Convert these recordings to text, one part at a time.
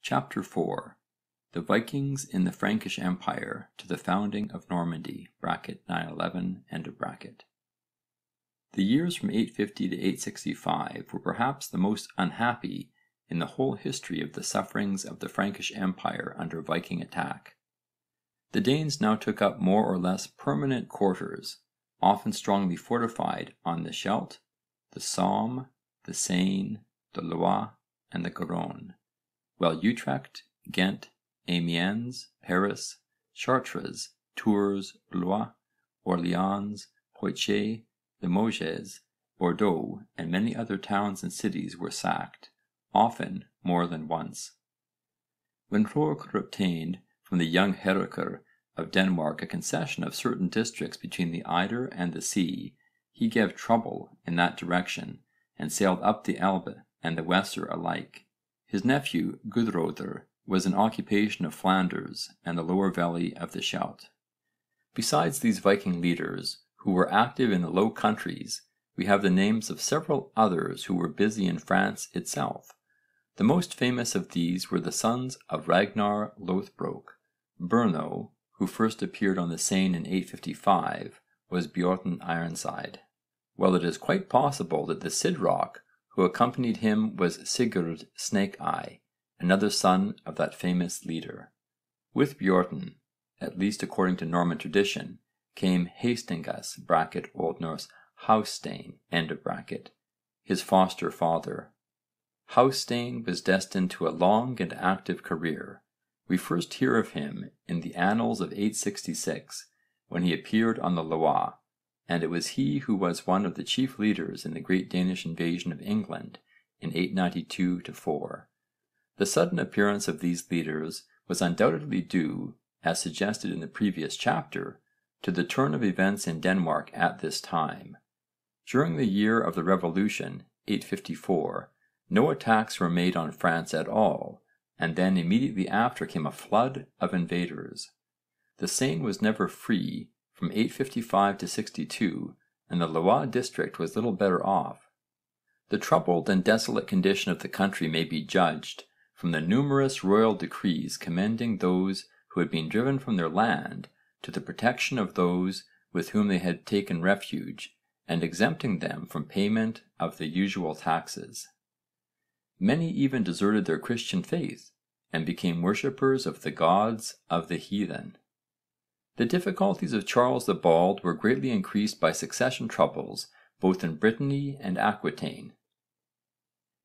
Chapter 4. The Vikings in the Frankish Empire to the founding of Normandy (911). The years from 850 to 865 were perhaps the most unhappy in the whole history of the sufferings of the Frankish Empire under Viking attack. The Danes now took up more or less permanent quarters, often strongly fortified on the Scheldt, the Somme, the Seine, the Loire and the Garonne, while Utrecht, Ghent, Amiens, Paris, Chartres, Tours, Blois, Orléans, Poitiers, Limoges, Bordeaux and many other towns and cities were sacked, often more than once. When Hroerekr obtained from the young Hárekr of Denmark a concession of certain districts between the Eider and the sea, he gave trouble in that direction and sailed up the Elbe and the Weser alike. His nephew Guðröðr was in occupation of Flanders and the lower valley of the Scheldt. Besides these Viking leaders who were active in the Low Countries, we have the names of several others who were busy in France itself. The most famous of these were the sons of Ragnar Lothbrok. Berno, who first appeared on the Seine in 855, was Björn Ironside, while it is quite possible that the Sidroc who accompanied him was Sigurd Snake Eye, another son of that famous leader. With Björn, at least according to Norman tradition, came Hastingus (Old Norse Hásteinn), his foster father. Hásteinn was destined to a long and active career. We first hear of him in the annals of 866 when he appeared on the Loire, and it was he who was one of the chief leaders in the great Danish invasion of England in 892-4. The sudden appearance of these leaders was undoubtedly due, as suggested in the previous chapter, to the turn of events in Denmark at this time. During the year of the Revolution, 854, no attacks were made on France at all, and then immediately after came a flood of invaders. The Seine was never free from 855 to 62 and the Loire district was little better off. The troubled and desolate condition of the country may be judged from the numerous royal decrees commending those who had been driven from their land to the protection of those with whom they had taken refuge and exempting them from payment of the usual taxes. Many even deserted their Christian faith and became worshippers of the gods of the heathen. The difficulties of Charles the Bald were greatly increased by succession troubles both in Brittany and Aquitaine.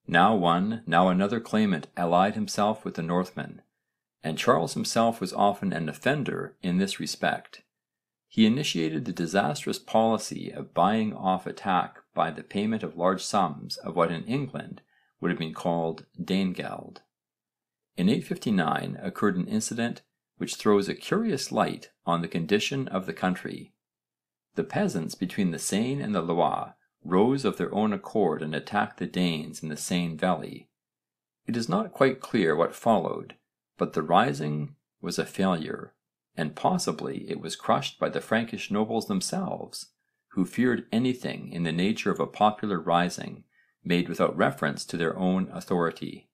Now one, now another claimant allied himself with the Northmen, and Charles himself was often an offender in this respect. He initiated the disastrous policy of buying off attack by the payment of large sums of what in England would have been called Danegeld. In 859 occurred an incident which throws a curious light on the condition of the country. The peasants between the Seine and the Loire rose of their own accord and attacked the Danes in the Seine valley. It is not quite clear what followed, but the rising was a failure, and possibly it was crushed by the Frankish nobles themselves, who feared anything in the nature of a popular rising made without reference to their own authority.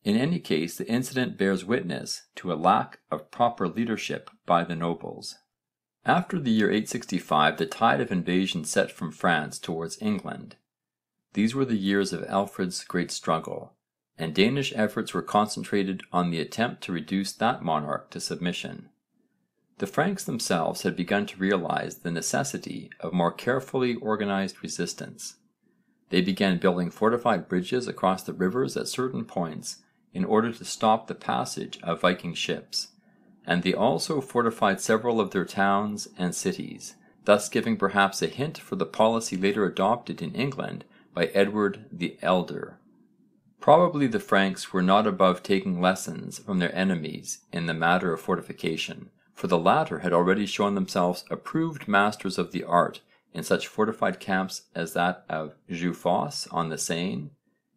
In any case, the incident bears witness to a lack of proper leadership by the nobles. After the year 865 the tide of invasion set from France towards England. These were the years of Alfred's great struggle, and Danish efforts were concentrated on the attempt to reduce that monarch to submission. The Franks themselves had begun to realise the necessity of more carefully organised resistance. They began building fortified bridges across the rivers at certain points in order to stop the passage of Viking ships, and they also fortified several of their towns and cities, thus giving perhaps a hint for the policy later adopted in England by Edward the Elder. Probably the Franks were not above taking lessons from their enemies in the matter of fortification, for the latter had already shown themselves approved masters of the art in such fortified camps as that of Jeufosse on the Seine.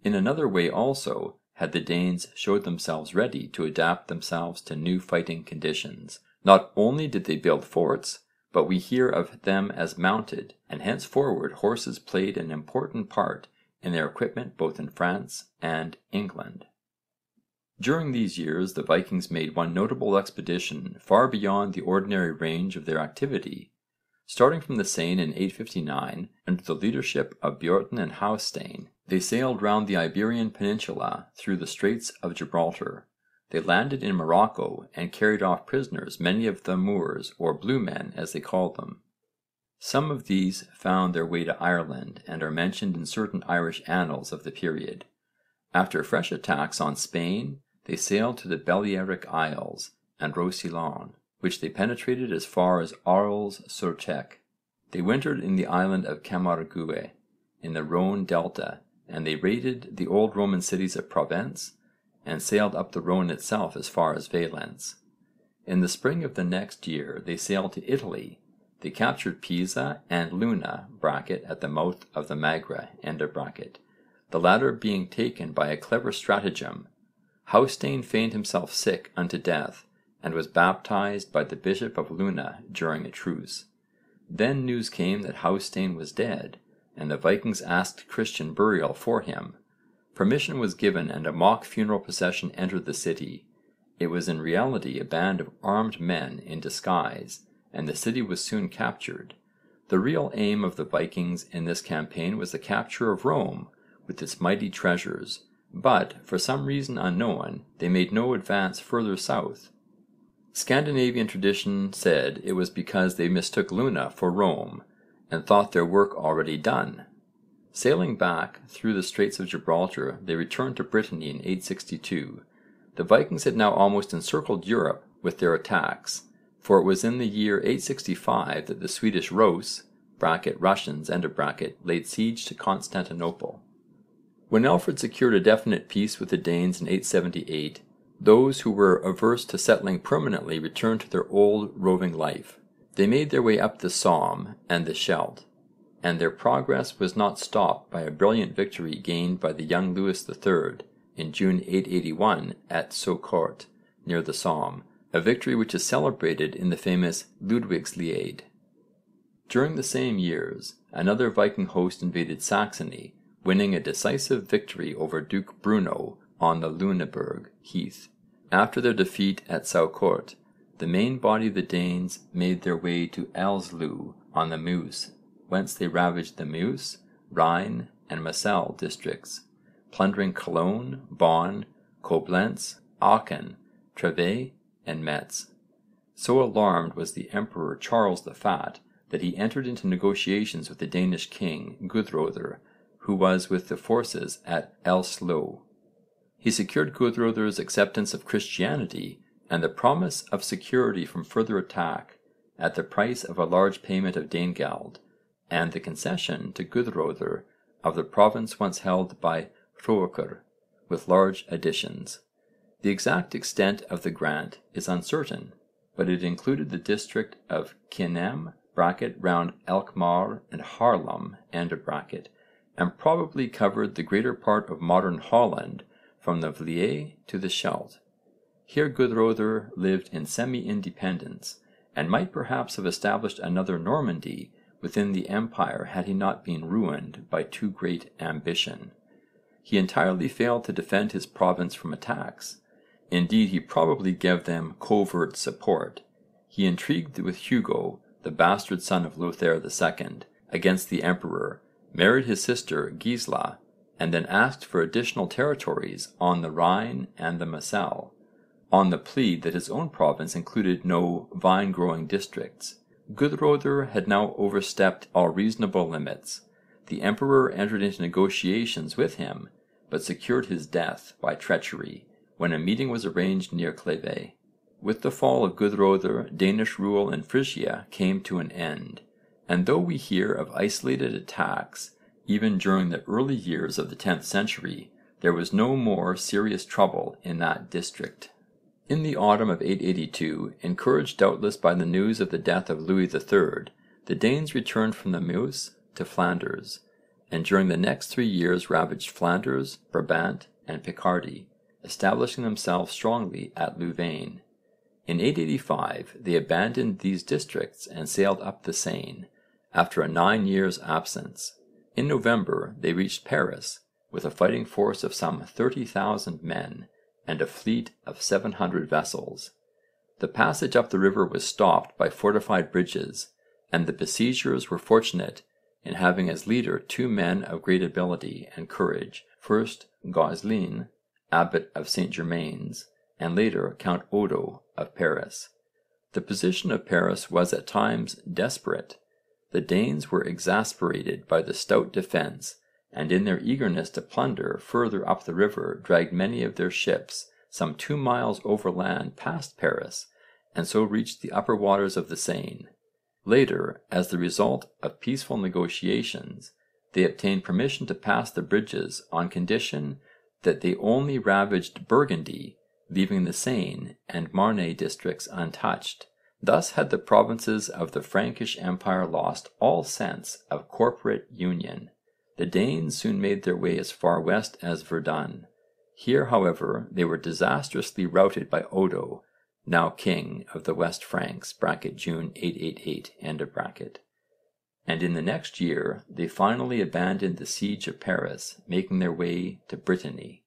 In another way also had the Danes showed themselves ready to adapt themselves to new fighting conditions. Not only did they build forts, but we hear of them as mounted, and henceforward horses played an important part in their equipment both in France and England. During these years the Vikings made one notable expedition far beyond the ordinary range of their activity. Starting from the Seine in 859 under the leadership of Björn and Hásteinn, they sailed round the Iberian Peninsula through the Straits of Gibraltar. They landed in Morocco and carried off prisoners many of the Moors, or Blue Men as they called them. Some of these found their way to Ireland and are mentioned in certain Irish annals of the period. After fresh attacks on Spain they sailed to the Balearic Isles and Roussillon, which they penetrated as far as Arles-sur-Tech. They wintered in the island of Camargue in the Rhone delta, and they raided the old Roman cities of Provence and sailed up the Rhone itself as far as Valence. In the spring of the next year they sailed to Italy. They captured Pisa and Luna at the mouth of the Magra, the latter being taken by a clever stratagem. Hásteinn feigned himself sick unto death and was baptised by the Bishop of Luna during a truce. Then news came that Hásteinn was dead, and the Vikings asked Christian burial for him. Permission was given and a mock funeral procession entered the city. It was in reality a band of armed men in disguise, and the city was soon captured. The real aim of the Vikings in this campaign was the capture of Rome with its mighty treasures, but for some reason unknown they made no advance further south. Scandinavian tradition said it was because they mistook Luna for Rome and thought their work already done. Sailing back through the Straits of Gibraltar they returned to Brittany in 862. The Vikings had now almost encircled Europe with their attacks, for it was in the year 865 that the Swedish Rus (Russians) laid siege to Constantinople. When Alfred secured a definite peace with the Danes in 878, those who were averse to settling permanently returned to their old roving life. They made their way up the Somme and the Scheldt, and their progress was not stopped by a brilliant victory gained by the young Louis III in June 881 at Saucourt near the Somme, a victory which is celebrated in the famous Ludwigslied. During the same years another Viking host invaded Saxony, winning a decisive victory over Duke Bruno on the Lüneburg heath. After their defeat at Saucourt, the main body of the Danes made their way to Elsloo on the Meuse, whence they ravaged the Meuse, Rhine and Moselle districts, plundering Cologne, Bonn, Koblenz, Aachen, Treves and Metz. So alarmed was the Emperor Charles the Fat that he entered into negotiations with the Danish king Guðröðr, who was with the forces at Elsloo. He secured Guðröðr's acceptance of Christianity and the promise of security from further attack at the price of a large payment of Danegeld and the concession to Guðröðr of the province once held by Hroekur, with large additions. The exact extent of the grant is uncertain, but it included the district of Kinem round Alkmaar and Haarlem and probably covered the greater part of modern Holland from the Vlie to the Scheldt. Here Guðröðr lived in semi-independence and might perhaps have established another Normandy within the empire had he not been ruined by too great ambition. He entirely failed to defend his province from attacks. Indeed, he probably gave them covert support. He intrigued with Hugo, the bastard son of Lothair II, against the emperor, married his sister Gisla, and then asked for additional territories on the Rhine and the Moselle, on the plea that his own province included no vine-growing districts. Guðröðr had now overstepped all reasonable limits. The emperor entered into negotiations with him, but secured his death by treachery when a meeting was arranged near Cleve. With the fall of Guðröðr, Danish rule in Frisia came to an end, and though we hear of isolated attacks even during the early years of the 10th century, there was no more serious trouble in that district. In the autumn of 882, encouraged doubtless by the news of the death of Louis III, the Danes returned from the Meuse to Flanders, and during the next 3 years ravaged Flanders, Brabant and Picardy, establishing themselves strongly at Louvain. In 885 they abandoned these districts and sailed up the Seine, after a 9 years' absence. In November they reached Paris with a fighting force of some 30,000 men and a fleet of 700 vessels. The passage up the river was stopped by fortified bridges, and the besiegers were fortunate in having as leader two men of great ability and courage, first Gauzelin, abbot of St Germain's, and later Count Odo of Paris. The position of Paris was at times desperate. The Danes were exasperated by the stout defence, and in their eagerness to plunder further up the river dragged many of their ships some 2 miles overland past Paris, and so reached the upper waters of the Seine. Later, as the result of peaceful negotiations, they obtained permission to pass the bridges on condition that they only ravaged Burgundy, leaving the Seine and Marne districts untouched. Thus had the provinces of the Frankish Empire lost all sense of corporate union. The Danes soon made their way as far west as Verdun. Here, however, they were disastrously routed by Odo, now king of the West Franks (June 888), and in the next year they finally abandoned the siege of Paris, making their way to Brittany.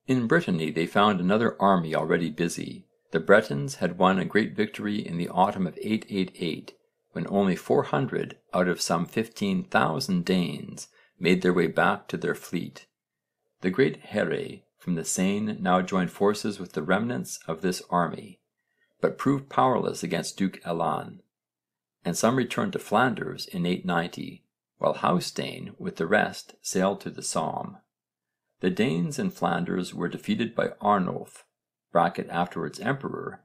In Brittany they found another army already busy. The Bretons had won a great victory in the autumn of 888 when only 400 out of some 15,000 Danes made their way back to their fleet. The great Here from the Seine now joined forces with the remnants of this army, but proved powerless against Duke Alan, and some returned to Flanders in 890, while Hásteinn with the rest sailed to the Somme. The Danes in Flanders were defeated by Arnulf (afterwards emperor)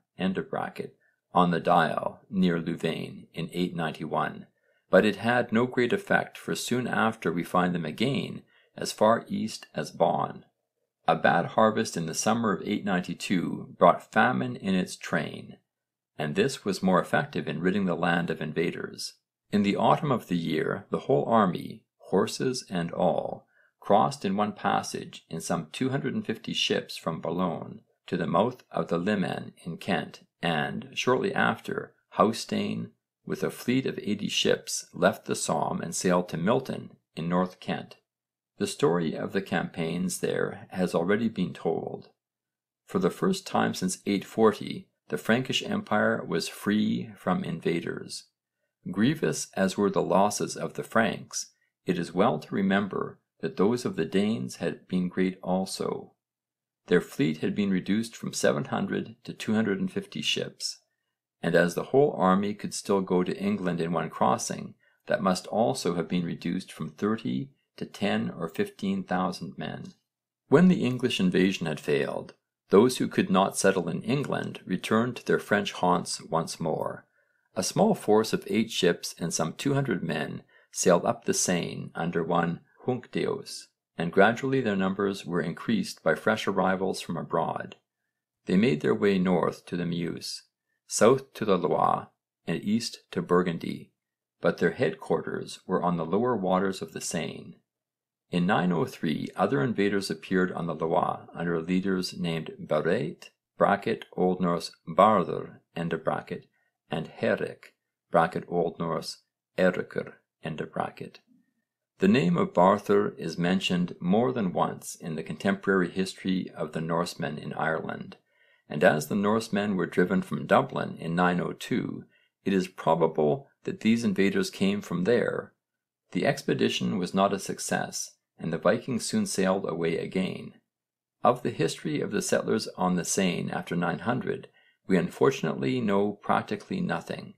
on the Dyle near Louvain in 891, but it had no great effect, for soon after we find them again as far east as Bonn. A bad harvest in the summer of 892 brought famine in its train, and this was more effective in ridding the land of invaders. In the autumn of the year the whole army, horses and all, crossed in one passage in some 250 ships from Boulogne to the mouth of the Limen in Kent, and, shortly after, Hásteinn with a fleet of 80 ships left the Somme and sailed to Milton in North Kent. The story of the campaigns there has already been told. For the first time since 840 the Frankish Empire was free from invaders. Grievous as were the losses of the Franks, it is well to remember that those of the Danes had been great also. Their fleet had been reduced from 700 to 250 ships, and as the whole army could still go to England in one crossing, that must also have been reduced from 30 to 10 or 15,000 men. When the English invasion had failed, those who could not settle in England returned to their French haunts once more. A small force of 8 ships and some 200 men sailed up the Seine under one Huncdeus, and gradually their numbers were increased by fresh arrivals from abroad. They made their way north to the Meuse, south to the Loire and east to Burgundy, but their headquarters were on the lower waters of the Seine. In 903 other invaders appeared on the Loire under leaders named Bareit (Old Norse Barður) and Herric (Old Norse Erikr). The name of Barthur is mentioned more than once in the contemporary history of the Norsemen in Ireland, and as the Norsemen were driven from Dublin in 902, it is probable that these invaders came from there. The expedition was not a success, and the Vikings soon sailed away again. Of the history of the settlers on the Seine after 900 we unfortunately know practically nothing.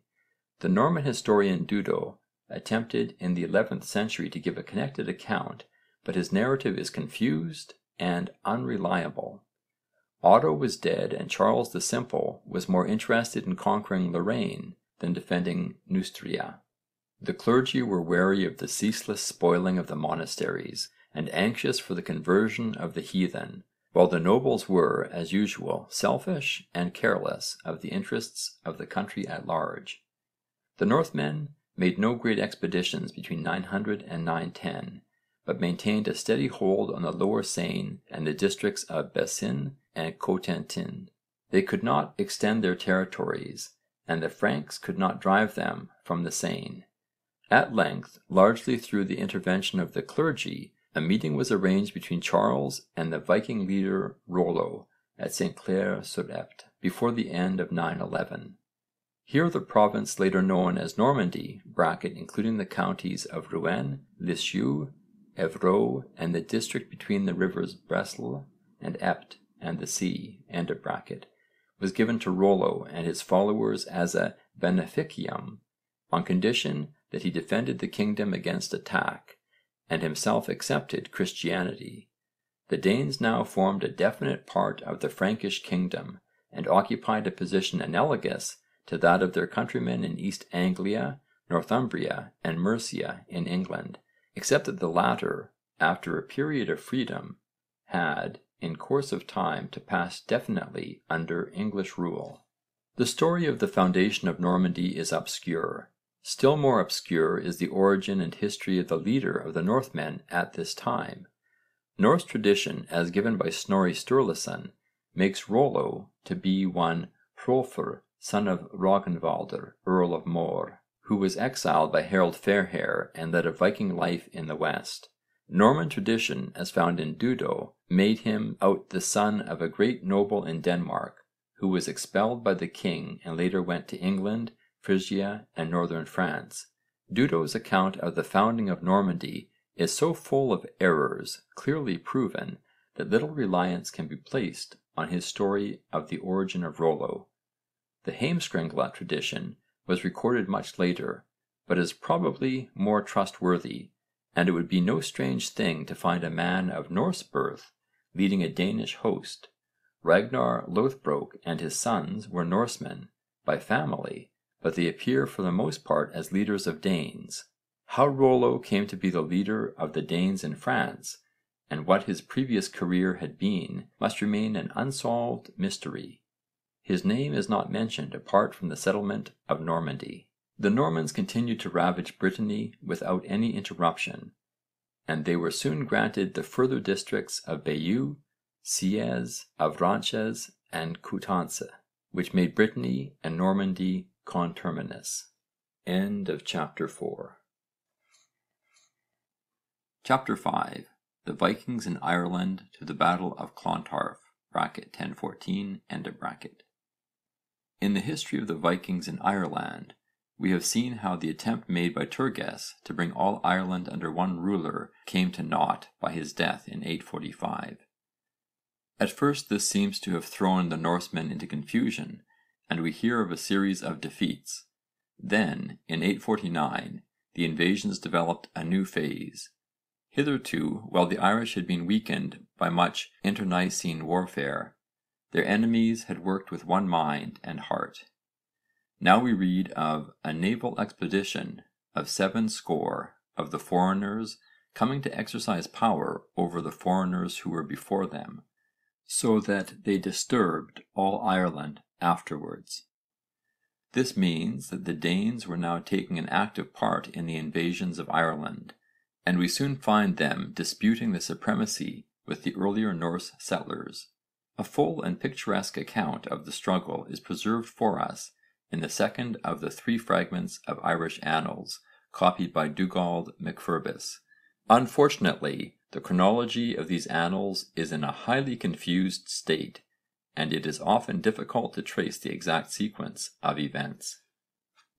The Norman historian Dudo attempted in the 11th century to give a connected account, but his narrative is confused and unreliable. Otto was dead and Charles the Simple was more interested in conquering Lorraine than defending Neustria. The clergy were wary of the ceaseless spoiling of the monasteries and anxious for the conversion of the heathen, while the nobles were, as usual, selfish and careless of the interests of the country at large. The Northmen made no great expeditions between 900 and 910, but maintained a steady hold on the lower Seine and the districts of Bessin and Cotentin. They could not extend their territories, and the Franks could not drive them from the Seine. At length, largely through the intervention of the clergy, a meeting was arranged between Charles and the Viking leader Rollo, at St Clair-sur-Epte before the end of 911. Here the province later known as Normandy (including the counties of Rouen, Lisieux, Évreux and the district between the rivers Bresle and Epte and the sea) was given to Rollo and his followers as a beneficium on condition that he defended the kingdom against attack and himself accepted Christianity. The Danes now formed a definite part of the Frankish kingdom and occupied a position analogous to that of their countrymen in East Anglia, Northumbria and Mercia in England, except that the latter, after a period of freedom, had in course of time to pass definitely under English rule. The story of the foundation of Normandy is obscure. Still more obscure is the origin and history of the leader of the Northmen at this time. Norse tradition as given by Snorri Sturluson makes Rollo to be one Hrolfr, son of Rögnvaldr, Earl of MAWER, who was exiled by Harold Fairhair and led a Viking life in the west. Norman tradition as found in Dudo made him out the son of a great noble in Denmark who was expelled by the king and later went to England, Frisia and northern France. Dudo's account of the founding of Normandy is so full of errors clearly proven that little reliance can be placed on his story of the origin of Rollo. The Heimskringla tradition was recorded much later, but is probably more trustworthy, and it would be no strange thing to find a man of Norse birth leading a Danish host. Ragnar Lothbrok and his sons were Norsemen by family, but they appear for the most part as leaders of Danes. How Rollo came to be the leader of the Danes in France, and what his previous career had been, must remain an unsolved mystery. His name is not mentioned apart from the settlement of Normandy. The Normans continued to ravage Brittany without any interruption, and they were soon granted the further districts of Bayeux, Siez, Avranches and Coutances, which made Brittany and Normandy conterminous. End of chapter 4. Chapter 5. The Vikings in Ireland to the Battle of Clontarf (1014). In the history of the Vikings in Ireland we have seen how the attempt made by Turges to bring all Ireland under one ruler came to naught by his death in 845. At first this seems to have thrown the Norsemen into confusion and we hear of a series of defeats. Then in 849 the invasions developed a new phase. Hitherto, while the Irish had been weakened by much internecine warfare, their enemies had worked with one mind and heart. Now we read of a naval expedition of 70 of the foreigners coming to exercise power over the foreigners who were before them, so that they disturbed all Ireland afterwards. This means that the Danes were now taking an active part in the invasions of Ireland, and we soon find them disputing the supremacy with the earlier Norse settlers. A full and picturesque account of the struggle is preserved for us in the second of the 3 fragments of Irish annals copied by Dugald MacFirbis. Unfortunately, the chronology of these annals is in a highly confused state and it is often difficult to trace the exact sequence of events.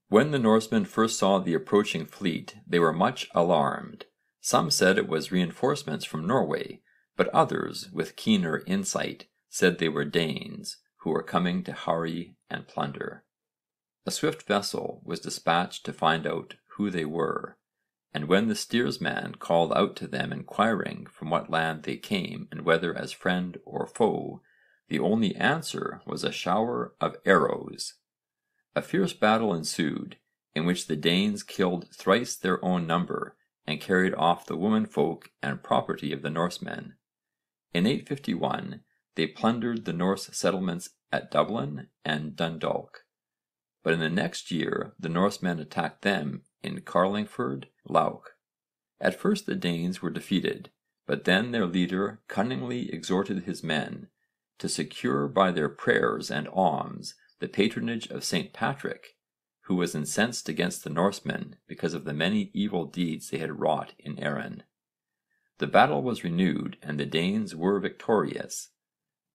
When the Norsemen first saw the approaching fleet they were much alarmed. Some said it was reinforcements from Norway, but others with keener insight said they were Danes who were coming to harry and plunder. A swift vessel was dispatched to find out who they were, and when the steersman called out to them inquiring from what land they came and whether as friend or foe, the only answer was a shower of arrows. A fierce battle ensued, in which the Danes killed thrice their own number and carried off the womenfolk and property of the Norsemen. In 851 they plundered the Norse settlements at Dublin and Dundalk, but in the next year the Norsemen attacked them in Carlingford Lough. At first the Danes were defeated, but then their leader cunningly exhorted his men to secure by their prayers and alms the patronage of St. Patrick, who was incensed against the Norsemen because of the many evil deeds they had wrought in Erin. The battle was renewed and the Danes were victorious.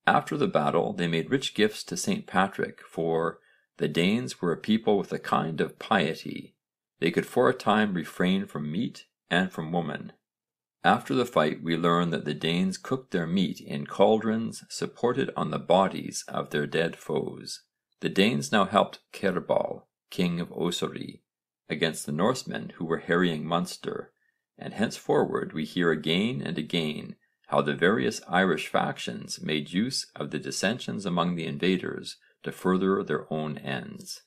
After the battle they made rich gifts to St Patrick, for the Danes were a people with a kind of piety. They could for a time refrain from meat and from woman. After the fight we learn that the Danes cooked their meat in cauldrons supported on the bodies of their dead foes. The Danes now helped Cerbhal, king of Ossory, against the Norsemen who were harrying Munster, and henceforward we hear again and again how the various Irish factions made use of the dissensions among the invaders to further their own ends.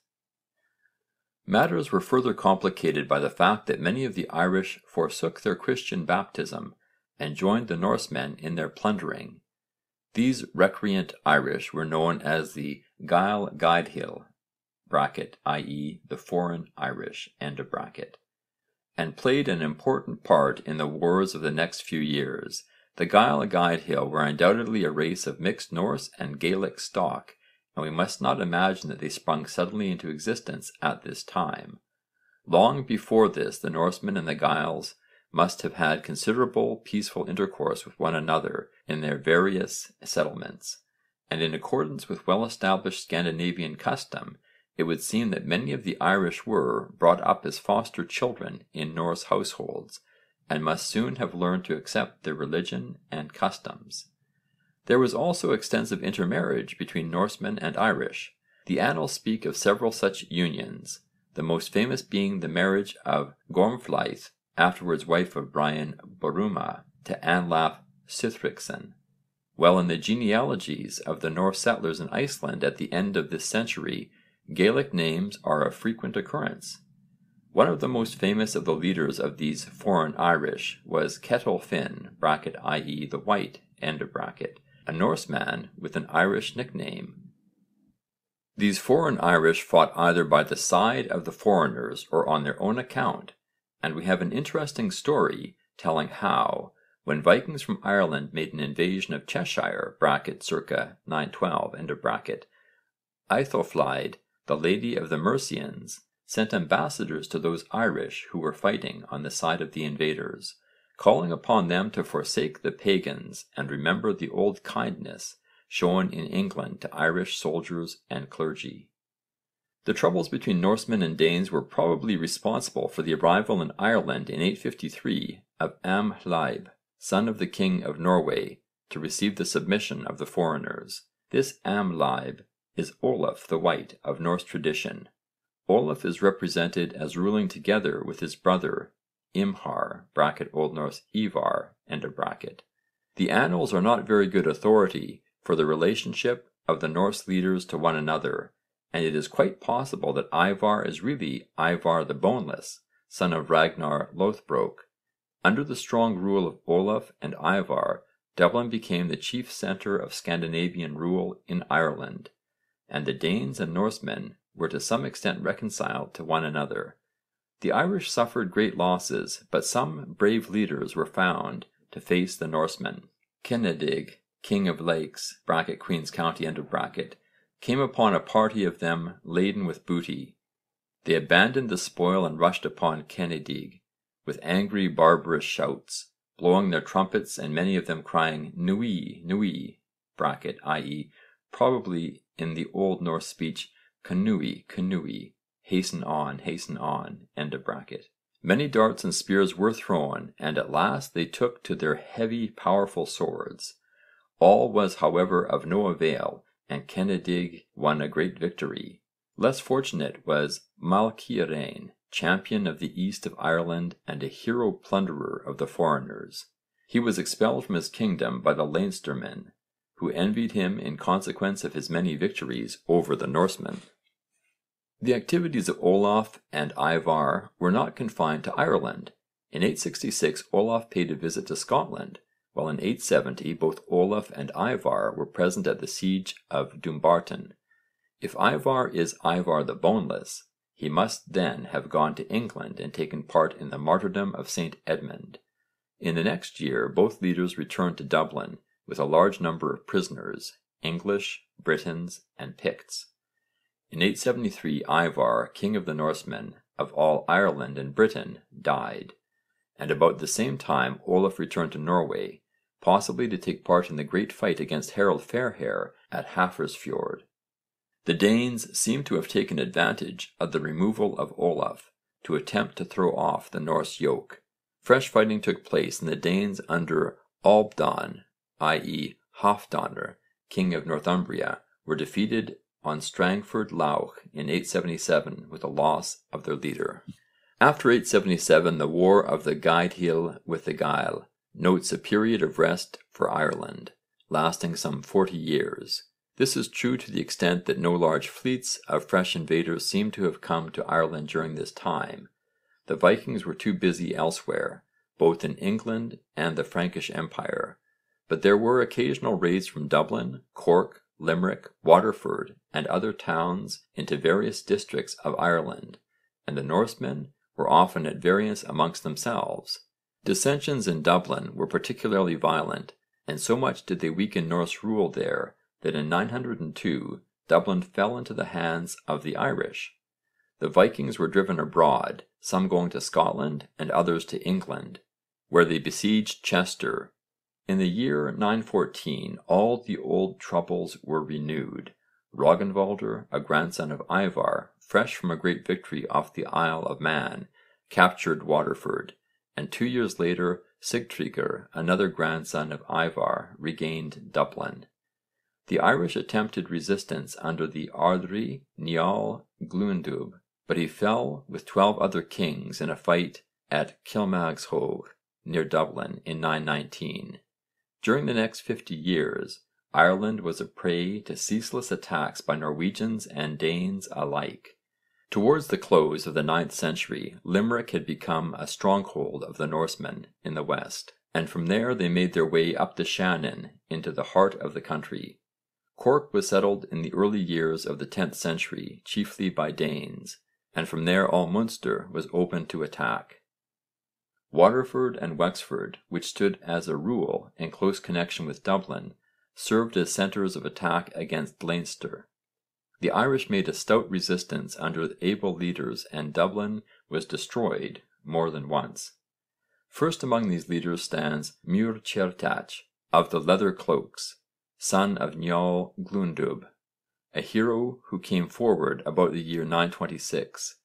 Matters were further complicated by the fact that many of the Irish forsook their Christian baptism and joined the Norsemen in their plundering. These recreant Irish were known as the Gael Gaedhil (i.e. the foreign Irish), and played an important part in the wars of the next few years. The Gael Gaedhil were undoubtedly a race of mixed Norse and Gaelic stock, and we must not imagine that they sprung suddenly into existence at this time. Long before this the Norsemen and the Gaels must have had considerable peaceful intercourse with one another in their various settlements, and in accordance with well-established Scandinavian custom it would seem that many of the Irish were brought up as foster children in Norse households and must soon have learned to accept their religion and customs. There was also extensive intermarriage between Norsemen and Irish. The annals speak of several such unions, the most famous being the marriage of Gormflaith, afterwards wife of Brian Boruma, to Anlaf Sihtricsson. While in the genealogies of the Norse settlers in Iceland at the end of this century, Gaelic names are of frequent occurrence. One of the most famous of the leaders of these foreign Irish was Ketil Finn (i.e. the White), a Norseman with an Irish nickname. These foreign Irish fought either by the side of the foreigners or on their own account, and we have an interesting story telling how, when Vikings from Ireland made an invasion of Cheshire (circa 912), Aethelflæd, the Lady of the Mercians, sent ambassadors to those Irish who were fighting on the side of the invaders, calling upon them to forsake the pagans and remember the old kindness shown in England to Irish soldiers and clergy. The troubles between Norsemen and Danes were probably responsible for the arrival in Ireland in 853 of Amhlaib, son of the king of Norway, to receive the submission of the foreigners. This Amhlaib is Olaf the White of Norse tradition. Olaf is represented as ruling together with his brother Imhar (Old Norse Ivar). The annals are not very good authority for the relationship of the Norse leaders to one another, and it is quite possible that Ivar is really Ivar the Boneless, son of Ragnar Lothbrok. Under the strong rule of Olaf and Ivar, Dublin became the chief centre of Scandinavian rule in Ireland, and the Danes and Norsemen were to some extent reconciled to one another. The Irish suffered great losses, but some brave leaders were found to face the Norsemen. Cennedigh, king of Lakes (Queen's County), came upon a party of them laden with booty. They abandoned the spoil and rushed upon Cennedigh with angry barbarous shouts, blowing their trumpets and many of them crying Nui, Nui (i.e. probably in the Old Norse speech Canui, Canui, hasten on, hasten on). Many darts and spears were thrown, and at last they took to their heavy powerful swords. All was however of no avail, and Cennedigh won a great victory. Less fortunate was Maelciarain, champion of the east of Ireland and a hero plunderer of the foreigners. He was expelled from his kingdom by the Leinstermen, who envied him in consequence of his many victories over the Norsemen. The activities of Olaf and Ivar were not confined to Ireland. In 866 Olaf paid a visit to Scotland, while in 870 both Olaf and Ivar were present at the siege of Dumbarton. If Ivar is Ivar the Boneless, he must then have gone to England and taken part in the martyrdom of St Edmund. In the next year both leaders returned to Dublin with a large number of prisoners, English, Britons and Picts. In 873 Ivar, king of the Norsemen, of all Ireland and Britain, died, and about the same time Olaf returned to Norway, possibly to take part in the great fight against Harold Fairhair at Hafrsfjord. The Danes seem to have taken advantage of the removal of Olaf to attempt to throw off the Norse yoke. Fresh fighting took place and the Danes under Albdan, i.e. Halfdanr, king of Northumbria, were defeated on Strangford Lough in 877 with the loss of their leader. After 877 the War of the Gaedhil with the Gael notes a period of rest for Ireland, lasting some 40 years. This is true to the extent that no large fleets of fresh invaders seem to have come to Ireland during this time. The Vikings were too busy elsewhere, both in England and the Frankish Empire, but there were occasional raids from Dublin, Cork, Limerick, Waterford and other towns into various districts of Ireland, and the Norsemen were often at variance amongst themselves. Dissensions in Dublin were particularly violent, and so much did they weaken Norse rule there that in 902 Dublin fell into the hands of the Irish. The Vikings were driven abroad, some going to Scotland and others to England, where they besieged Chester. In the year 914 all the old troubles were renewed. Rögnvaldr, a grandson of Ivar, fresh from a great victory off the Isle of Man, captured Waterford, and 2 years later Sigtryggr, another grandson of Ivar, regained Dublin. The Irish attempted resistance under the Ardri Niall Glundubh, but he fell with 12 other kings in a fight at Kilmagshogue near Dublin in 919. During the next 50 years Ireland was a prey to ceaseless attacks by Norwegians and Danes alike. Towards the close of the 9th century Limerick had become a stronghold of the Norsemen in the west, and from there they made their way up the Shannon into the heart of the country. Cork was settled in the early years of the 10th century chiefly by Danes, and from there all Munster was open to attack. Waterford and Wexford, which stood as a rule in close connection with Dublin, served as centres of attack against Leinster. The Irish made a stout resistance under able leaders and Dublin was destroyed more than once. First among these leaders stands Muirchertach of the Leather Cloaks, son of Niall Glundubh, a hero who came forward about the year 926.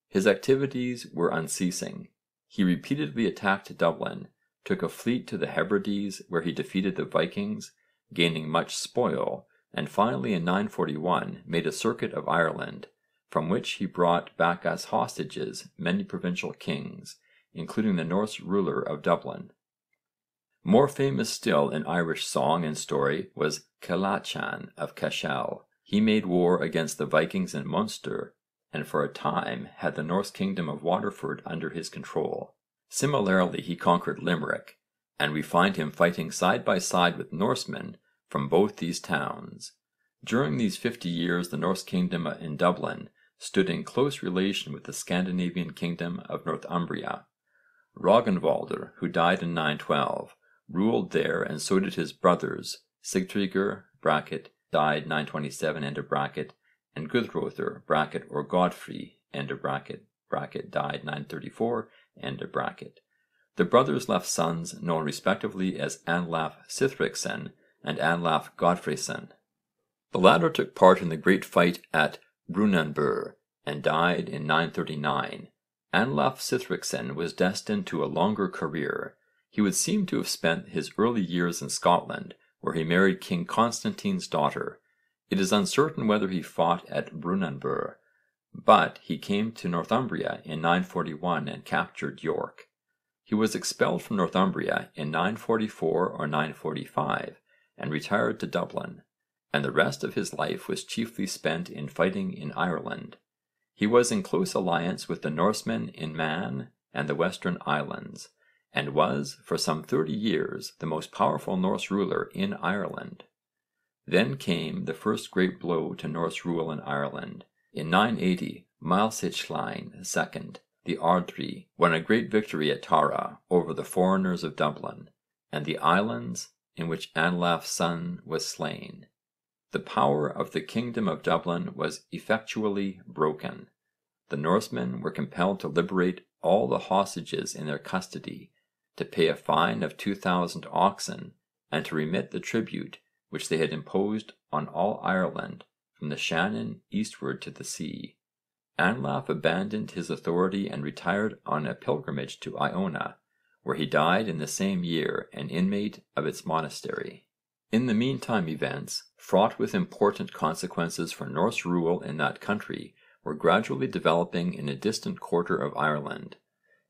His activities were unceasing. He repeatedly attacked Dublin, took a fleet to the Hebrides where he defeated the Vikings, gaining much spoil, and finally in 941 made a circuit of Ireland, from which he brought back as hostages many provincial kings, including the Norse ruler of Dublin. More famous still in Irish song and story was Cailachan of Cashel. He made war against the Vikings in Munster and for a time had the Norse kingdom of Waterford under his control. Similarly he conquered Limerick, and we find him fighting side by side with Norsemen from both these towns. During these 50 years the Norse kingdom in Dublin stood in close relation with the Scandinavian kingdom of Northumbria. Rögnvaldr, who died in 912, ruled there and so did his brothers Sigtryggr (died 927) and Guðröðr (or Godfrey) died 934). The brothers left sons known respectively as Anlaf Sihtricsson and Anlaf Godfreyson. The latter took part in the great fight at Brunanburh and died in 939. Anlaf Sihtricsson was destined to a longer career. He would seem to have spent his early years in Scotland, where he married King Constantine's daughter. It is uncertain whether he fought at Brunanburh, but he came to Northumbria in 941 and captured York. He was expelled from Northumbria in 944 or 945 and retired to Dublin, and the rest of his life was chiefly spent in fighting in Ireland. He was in close alliance with the Norsemen in Man and the Western Islands, and was for some 30 years the most powerful Norse ruler in Ireland. Then came the first great blow to Norse rule in Ireland. In 980 Maelsechlainn II, the Ardri, won a great victory at Tara over the foreigners of Dublin and the islands in which Anlaf's son was slain. The power of the kingdom of Dublin was effectually broken. The Norsemen were compelled to liberate all the hostages in their custody, to pay a fine of 2,000 oxen and to remit the tribute which they had imposed on all Ireland from the Shannon eastward to the sea. Anlaf abandoned his authority and retired on a pilgrimage to Iona, where he died in the same year an inmate of its monastery. In the meantime events, fraught with important consequences for Norse rule in that country, were gradually developing in a distant quarter of Ireland.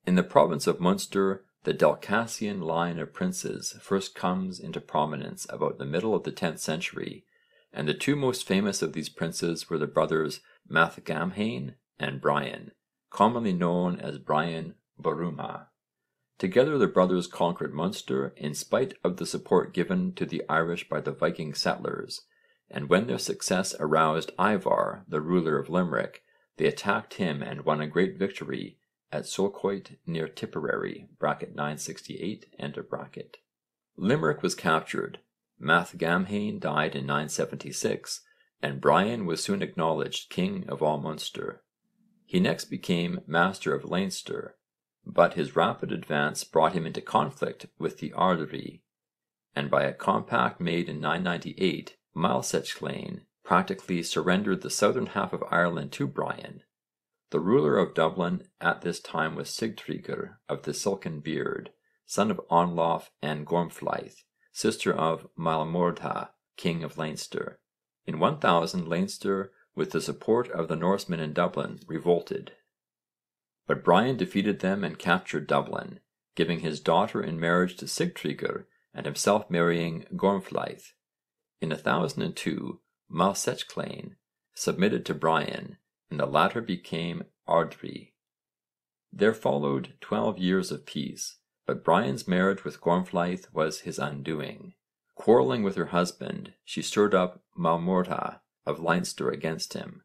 In the province of Munster the Dalcassian line of princes first comes into prominence about the middle of the 10th century, and the two most famous of these princes were the brothers Mathgamhain and Brian, commonly known as Brian Borumha. Together the brothers conquered Munster in spite of the support given to the Irish by the Viking settlers, and when their success aroused Ivar, the ruler of Limerick, they attacked him and won a great victory at Sulcoit near Tipperary (968). Limerick was captured, Mathgamhain died in 976, and Brian was soon acknowledged king of all Munster. He next became master of Leinster, but his rapid advance brought him into conflict with the Ardrí, and by a compact made in 998 Maelsechlainn practically surrendered the southern half of Ireland to Brian. The ruler of Dublin at this time was Sigtryggr of the Silken Beard, son of Onlaf and Gormflaith, sister of Maelmordha, king of Leinster. In 1000 Leinster, with the support of the Norsemen in Dublin, revolted, but Brian defeated them and captured Dublin, giving his daughter in marriage to Sigtryggr and himself marrying Gormflaith. In 1002 Maelsechlainn submitted to Brian, and the latter became Ardrí. There followed 12 years of peace, but Brian's marriage with Gormflaith was his undoing. Quarrelling with her husband, she stirred up Maelmordha of Leinster against him.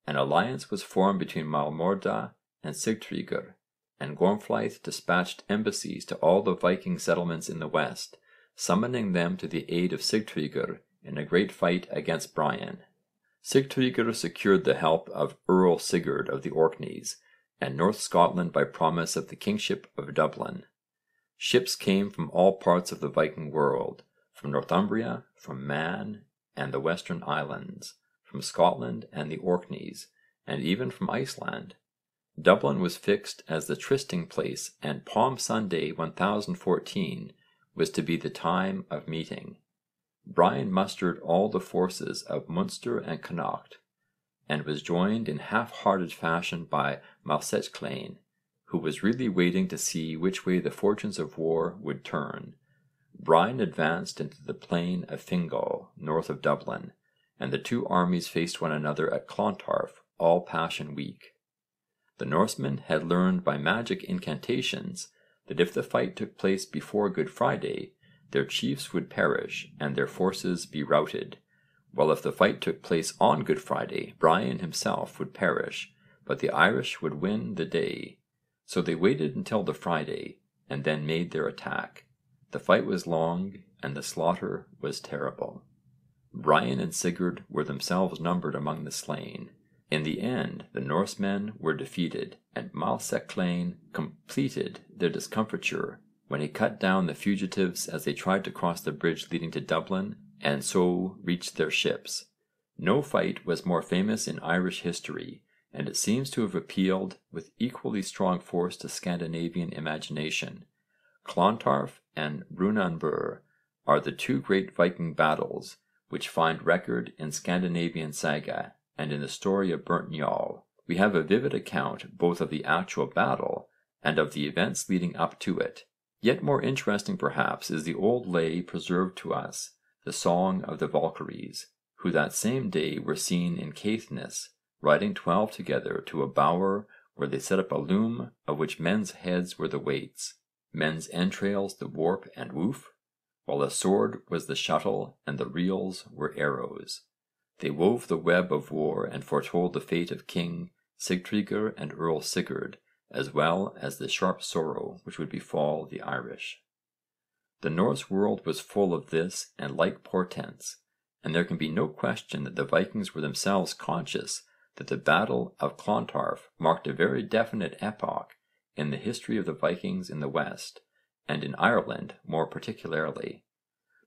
An alliance was formed between Maelmordha and Sigtryggr, and Gormflaith dispatched embassies to all the Viking settlements in the west, summoning them to the aid of Sigtryggr in a great fight against Brian. Sigtryggr secured the help of Earl Sigurd of the Orkneys and North Scotland by promise of the kingship of Dublin. Ships came from all parts of the Viking world, from Northumbria, from Man and the Western Islands, from Scotland and the Orkneys, and even from Iceland. Dublin was fixed as the trysting place, and Palm Sunday 1014 was to be the time of meeting. Brian mustered all the forces of Munster and Connacht, and was joined in half-hearted fashion by Maelsechlainn, who was really waiting to see which way the fortunes of war would turn. Brian advanced into the plain of Fingal, north of Dublin, and the two armies faced one another at Clontarf all Passion Week. The Norsemen had learned by magic incantations that if the fight took place before Good Friday, their chiefs would perish and their forces be routed, while if the fight took place on Good Friday, Brian himself would perish, but the Irish would win the day. So they waited until the Friday, and then made their attack. The fight was long, and the slaughter was terrible. Brian and Sigurd were themselves numbered among the slain. In the end the Norsemen were defeated, and Maelsechlainn completed their discomfiture when he cut down the fugitives as they tried to cross the bridge leading to Dublin and so reached their ships. No fight was more famous in Irish history, and it seems to have appealed with equally strong force to Scandinavian imagination. Clontarf and Brunanburh are the two great Viking battles which find record in Scandinavian saga, and in the story of Burnt Njal we have a vivid account both of the actual battle and of the events leading up to it. Yet more interesting perhaps is the old lay preserved to us, the Song of the Valkyries, who that same day were seen in Caithness, riding 12 together to a bower where they set up a loom of which men's heads were the weights, men's entrails the warp and woof, while a sword was the shuttle and the reels were arrows. They wove the web of war and foretold the fate of King Sigtryggr and Earl Sigurd, as well as the sharp sorrow which would befall the Irish. The Norse world was full of this and like portents, and there can be no question that the Vikings were themselves conscious that the Battle of Clontarf marked a very definite epoch in the history of the Vikings in the West, and in Ireland more particularly.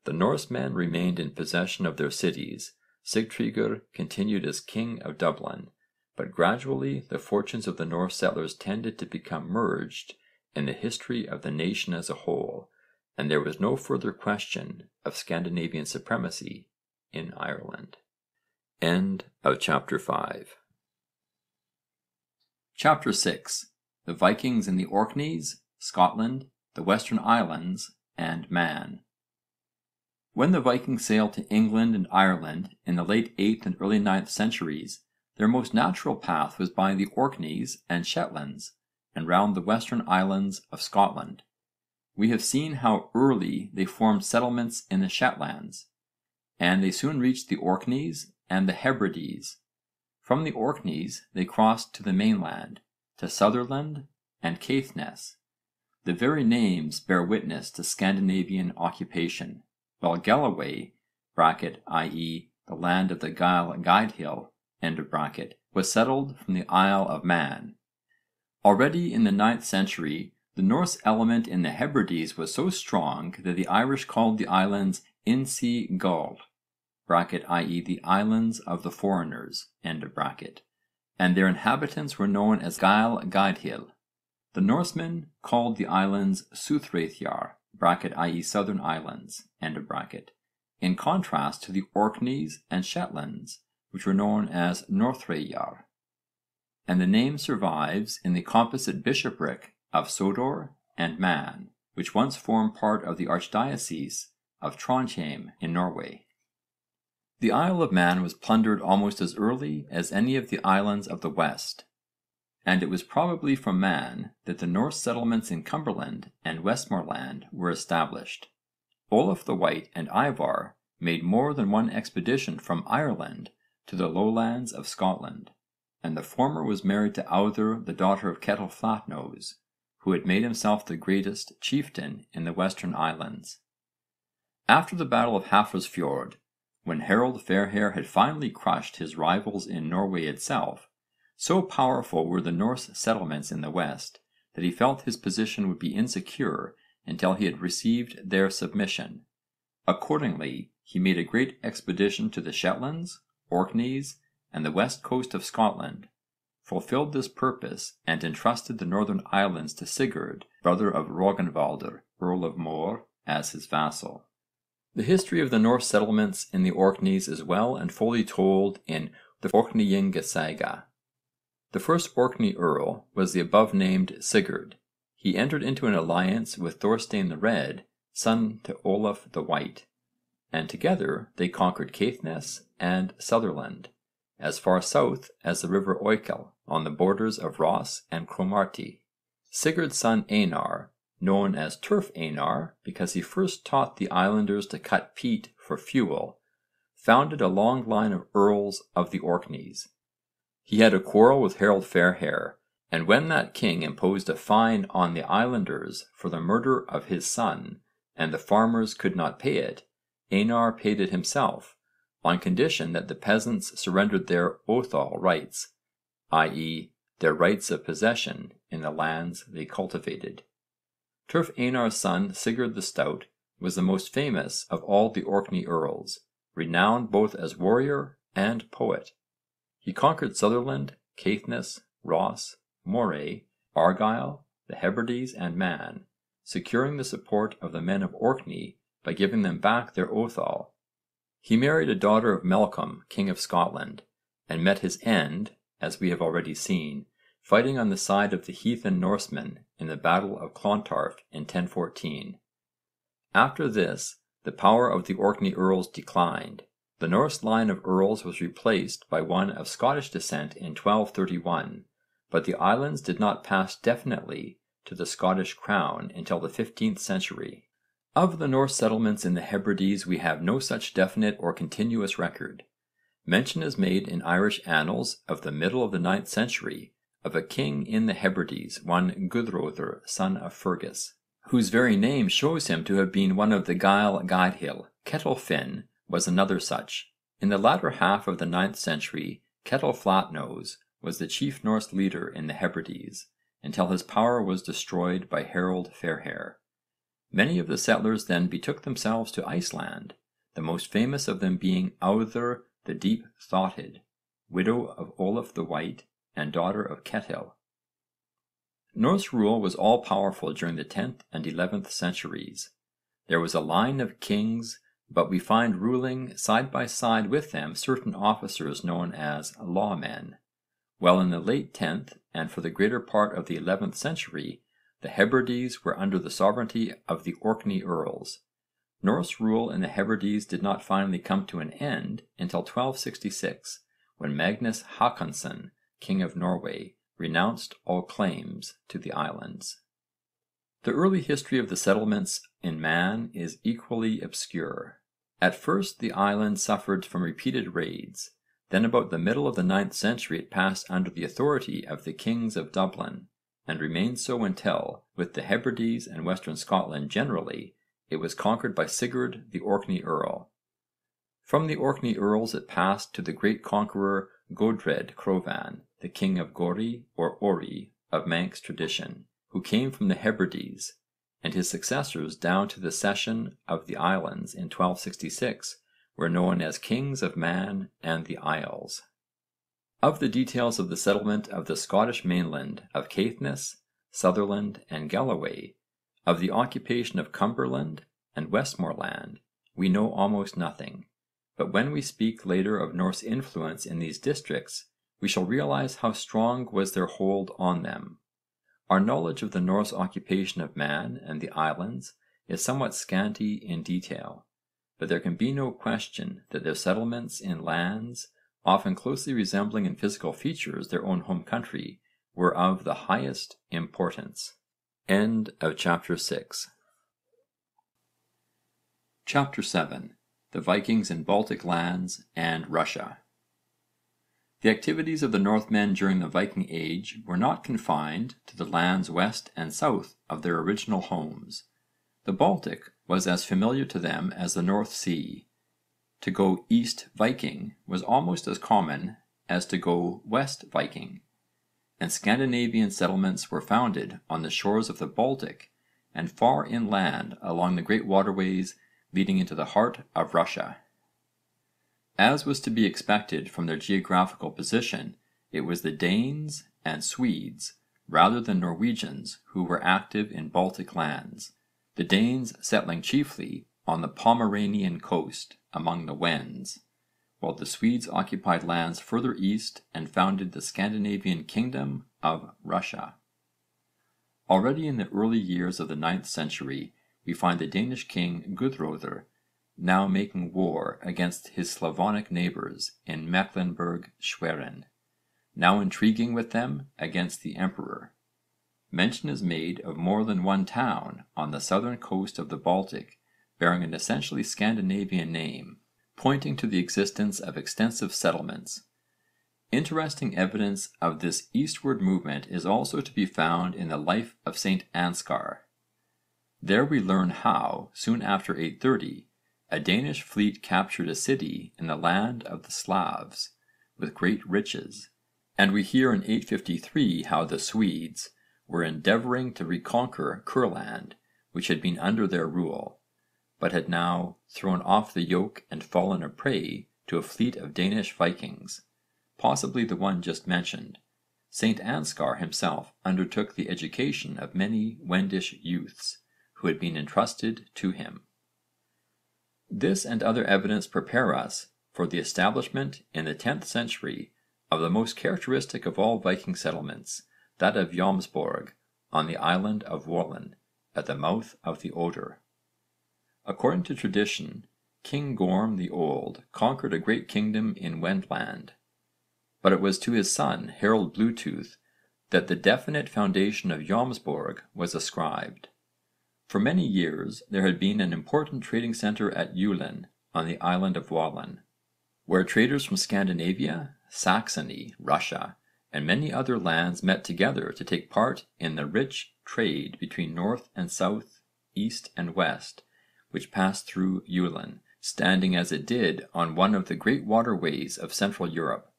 The Norsemen remained in possession of their cities. Sigtryggr continued as king of Dublin, but gradually the fortunes of the Norse settlers tended to become merged in the history of the nation as a whole, and there was no further question of Scandinavian supremacy in Ireland. End of chapter 5. Chapter 6. The Vikings in the Orkneys, Scotland, the Western Islands and Man. When the Vikings sailed to England and Ireland in the late 8th and early 9th centuries, their most natural path was by the Orkneys and Shetlands and round the Western Islands of Scotland. We have seen how early they formed settlements in the Shetlands, and they soon reached the Orkneys and the Hebrides. From the Orkneys they crossed to the mainland, to Sutherland and Caithness. The very names bear witness to Scandinavian occupation, while Galloway (i.e. the land of the Gyle Gaedhil) was settled from the Isle of Man. Already in the 9th century the Norse element in the Hebrides was so strong that the Irish called the islands Insi Gall (i.e. the islands of the foreigners), and their inhabitants were known as Gyle Gaedhil. The Norsemen called the islands Suðuroyar (i.e. southern islands), in contrast to the Orkneys and Shetlands, which were known as Norðreyjar, and the name survives in the composite bishopric of Sodor and Man, which once formed part of the archdiocese of Trondheim in Norway. The Isle of Man was plundered almost as early as any of the islands of the west, and it was probably from Man that the Norse settlements in Cumberland and Westmorland were established. Olaf the White and Ivar made more than one expedition from Ireland to the lowlands of Scotland, and the former was married to Audr, the daughter of Kettle Flatnose, who had made himself the greatest chieftain in the Western Islands. After the battle of Hafrsfjord, when Harold Fairhair had finally crushed his rivals in Norway itself, so powerful were the Norse settlements in the west that he felt his position would be insecure until he had received their submission. Accordingly he made a great expedition to the Shetlands, Orkneys and the west coast of Scotland, fulfilled this purpose and entrusted the northern islands to Sigurd, brother of Rögnvaldr, Earl of MAWER, as his vassal. The history of the Norse settlements in the Orkneys is well and fully told in the Orkneyingasaga. The first Orkney earl was the above named Sigurd. He entered into an alliance with Thorstein the Red, son to Olaf the White, and together they conquered Caithness and Sutherland, as far south as the river Oikel on the borders of Ross and Cromarty. Sigurd's son Einar, known as Turf Einar because he first taught the islanders to cut peat for fuel, founded a long line of earls of the Orkneys. He had a quarrel with Harold Fairhair, and when that king imposed a fine on the islanders for the murder of his son and the farmers could not pay it, Einar paid it himself, on condition that the peasants surrendered their óðal rights, i.e. their rights of possession in the lands they cultivated. Turf Einar's son Sigurd the Stout was the most famous of all the Orkney earls, renowned both as warrior and poet. He conquered Sutherland, Caithness, Ross, Moray, Argyll, the Hebrides and Man, securing the support of the men of Orkney by giving them back their óðal. He married a daughter of Malcolm, king of Scotland, and met his end, as we have already seen, fighting on the side of the heathen Norsemen in the Battle of Clontarf in 1014. After this, the power of the Orkney earls declined. The Norse line of earls was replaced by one of Scottish descent in 1231, but the islands did not pass definitely to the Scottish crown until the 15th century. Of the Norse settlements in the Hebrides we have no such definite or continuous record. Mention is made in Irish annals of the middle of the 9th century of a king in the Hebrides, one Guðröðr, son of Fergus, whose very name shows him to have been one of the Gyle Gaedhil. Ketilfinn was another such. In the latter half of the 9th century, Kettle Flatnose was the chief Norse leader in the Hebrides, until his power was destroyed by Harold Fairhair. Many of the settlers then betook themselves to Iceland, the most famous of them being Auðr the Deep-thoughted, widow of Olaf the White and daughter of Ketil. Norse rule was all powerful during the 10th and 11th centuries. There was a line of kings, but we find ruling side by side with them certain officers known as lawmen, while in the late 10th and for the greater part of the 11th century the Hebrides were under the sovereignty of the Orkney earls. Norse rule in the Hebrides did not finally come to an end until 1266, when Magnus Hákonsson, king of Norway, renounced all claims to the islands. The early history of the settlements in Man is equally obscure. At first the island suffered from repeated raids, then about the middle of the 9th century it passed under the authority of the kings of Dublin, and remained so until, with the Hebrides and western Scotland generally, it was conquered by Sigurd the Orkney Earl. From the Orkney Earls it passed to the great conqueror Godred Crovan, the king of Gori or Ori of Manx tradition, who came from the Hebrides, and his successors down to the cession of the islands in 1266 were known as Kings of Man and the Isles. Of the details of the settlement of the Scottish mainland of Caithness, Sutherland and Galloway, of the occupation of Cumberland and Westmorland, we know almost nothing, but when we speak later of Norse influence in these districts we shall realise how strong was their hold on them. Our knowledge of the Norse occupation of Man and the islands is somewhat scanty in detail, but there can be no question that their settlements in lands, often closely resembling in physical features their own home country, were of the highest importance. End of chapter 6. Chapter 7. The Vikings in Baltic lands and Russia. The activities of the Northmen during the Viking Age were not confined to the lands west and south of their original homes. The Baltic was as familiar to them as the North Sea. To go East Viking was almost as common as to go West Viking, and Scandinavian settlements were founded on the shores of the Baltic and far inland along the great waterways leading into the heart of Russia. As was to be expected from their geographical position, it was the Danes and Swedes rather than Norwegians who were active in Baltic lands, the Danes settling chiefly on the Pomeranian coast among the Wends, while the Swedes occupied lands further east and founded the Scandinavian kingdom of Russia. Already in the early years of the 9th century we find the Danish king Guðröðr now making war against his Slavonic neighbours in Mecklenburg-Schwerin, now intriguing with them against the emperor. Mention is made of more than one town on the southern coast of the Baltic bearing an essentially Scandinavian name, pointing to the existence of extensive settlements. Interesting evidence of this eastward movement is also to be found in the life of St Ansgar. There we learn how, soon after 830, a Danish fleet captured a city in the land of the Slavs with great riches, and we hear in 853 how the Swedes were endeavouring to reconquer Kurland, which had been under their rule, but had now thrown off the yoke and fallen a prey to a fleet of Danish Vikings, possibly the one just mentioned. St Ansgar himself undertook the education of many Wendish youths who had been entrusted to him. This and other evidence prepare us for the establishment in the 10th century of the most characteristic of all Viking settlements, that of Jómsborg on the island of Wollin at the mouth of the Oder. According to tradition, King Gorm the Old conquered a great kingdom in Wendland, but it was to his son Harold Bluetooth that the definite foundation of Jómsborg was ascribed. For many years there had been an important trading centre at Julin on the island of Wollin, where traders from Scandinavia, Saxony, Russia and many other lands met together to take part in the rich trade between north and south, east and west, which passed through Julin, standing as it did on one of the great waterways of Central Europe.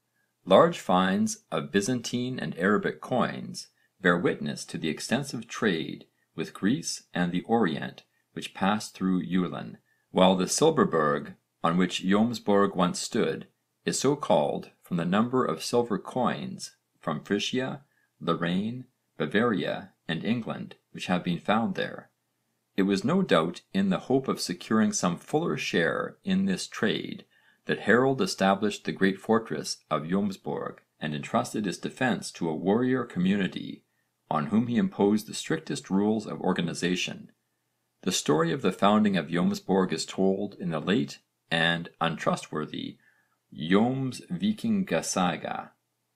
Large finds of Byzantine and Arabic coins bear witness to the extensive trade with Greece and the Orient which passed through Julin, while the Silberberg on which Jómsborg once stood is so called from the number of silver coins from Frisia, Lorraine, Bavaria and England which have been found there. It was no doubt in the hope of securing some fuller share in this trade that Harold established the great fortress of Jómsborg and entrusted its defence to a warrior community on whom he imposed the strictest rules of organisation. The story of the founding of Jómsborg is told in the late and untrustworthy Jómsvikingasaga,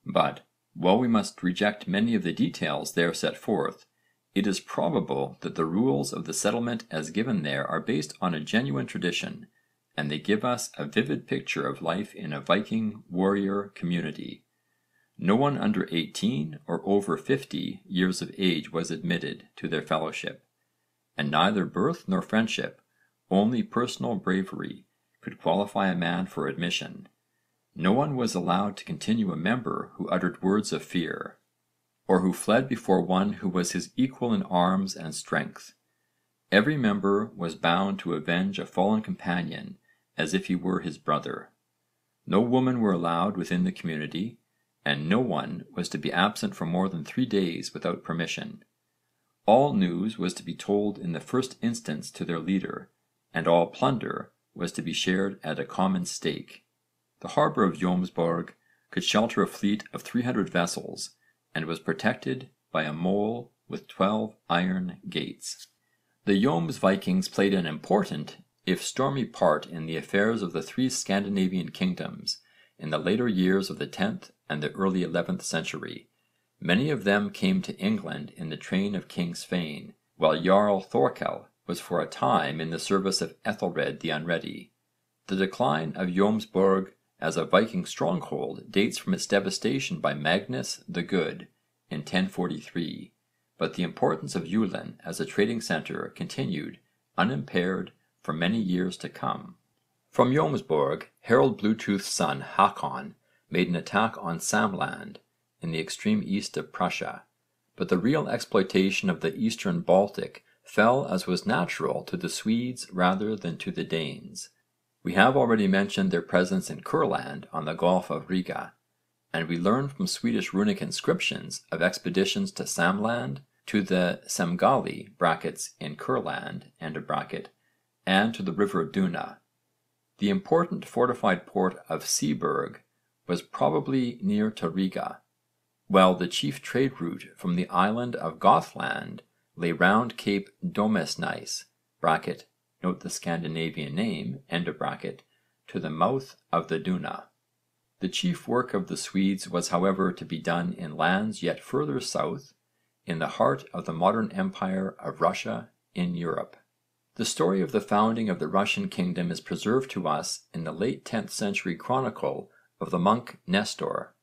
but, while we must reject many of the details there set forth, it is probable that the rules of the settlement as given there are based on a genuine tradition, and they give us a vivid picture of life in a Viking warrior community. No one under 18 or over 50 years of age was admitted to their fellowship, and neither birth nor friendship, only personal bravery, could qualify a man for admission. No one was allowed to continue a member who uttered words of fear, or who fled before one who was his equal in arms and strength. Every member was bound to avenge a fallen companion as if he were his brother. No women were allowed within the community, and no one was to be absent for more than 3 days without permission. All news was to be told in the first instance to their leader, and all plunder was to be shared at a common stake. The harbour of Jómsborg could shelter a fleet of 300 vessels and was protected by a mole with 12 iron gates. The Vikings played an important, if stormy, part in the affairs of the 3 Scandinavian kingdoms in the later years of the 10th and the early 11th century. Many of them came to England in the train of King Svein, while Jarl Thorkel was for a time in the service of Ethelred the Unready. The decline of Jómsborg as a Viking stronghold dates from its devastation by Magnus the Good in 1043, but the importance of Julin as a trading centre continued unimpaired for many years to come. From Jómsborg, Harold Bluetooth's son Hákon made an attack on Samland in the extreme east of Prussia, but the real exploitation of the eastern Baltic fell as was natural to the Swedes rather than to the Danes. We have already mentioned their presence in Kurland on the Gulf of Riga, and we learn from Swedish runic inscriptions of expeditions to Samland, to the Semgali (in Kurland) and to the river Duna. The important fortified port of Seaburg was probably near to Riga, while the chief trade route from the island of Gothland lay round Cape Domesnæs (note the Scandinavian name) to the mouth of the Duna. The chief work of the Swedes was however to be done in lands yet further south, in the heart of the modern empire of Russia in Europe. The story of the founding of the Russian kingdom is preserved to us in the late 10th century chronicle of the monk Nestor,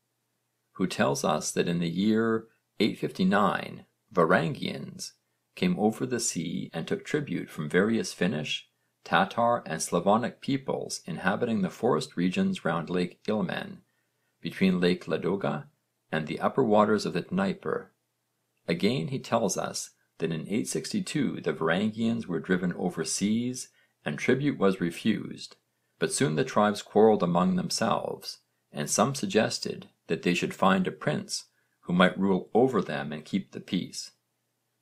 who tells us that in the year 859 Varangians came over the sea and took tribute from various Finnish, Tatar and Slavonic peoples inhabiting the forest regions round Lake Ilmen, between Lake Ladoga and the upper waters of the Dnieper. Again he tells us that in 862 the Varangians were driven over seas and tribute was refused, but soon the tribes quarrelled among themselves, and some suggested that they should find a prince who might rule over them and keep the peace.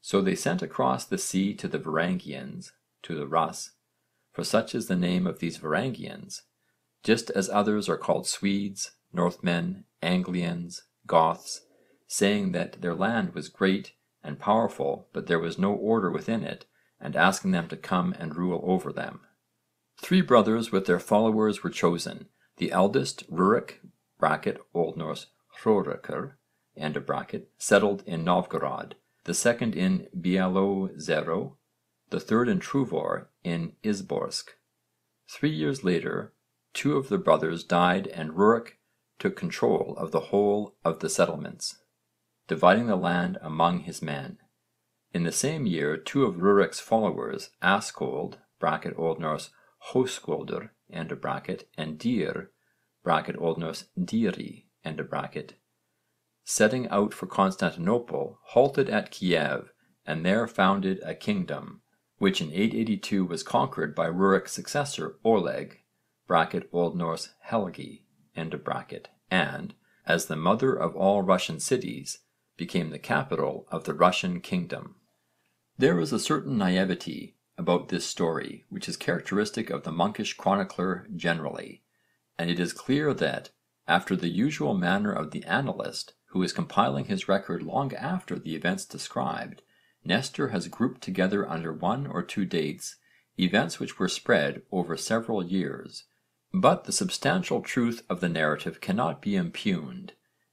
So they sent across the sea to the Varangians, to the Rus, for such is the name of these Varangians, just as others are called Swedes, Northmen, Anglians, Goths, saying that their land was great and powerful but there was no order within it, and asking them to come and rule over them. 3 brothers with their followers were chosen, the eldest Rurik (Old Norse Hrorikr) settled in Novgorod, the second in Bielozero, the third in Truvor in Izborsk. 3 years later 2 of the brothers died and Rurik took control of the whole of the settlements, dividing the land among his men. In the same year 2 of Rurik's followers, Askold (Old Norse Höskuldr) and Dir (Old Norse Diri), setting out for Constantinople, halted at Kiev and there founded a kingdom which in 882 was conquered by Rurik's successor Oleg (Old Norse Helgi) and, as the mother of all Russian cities, became the capital of the Russian kingdom. There is a certain naivety about this story which is characteristic of the monkish chronicler generally, and it is clear that, after the usual manner of the annalist who is compiling his record long after the events described, Nestor has grouped together under one or two dates events which were spread over several years, but the substantial truth of the narrative cannot be impugned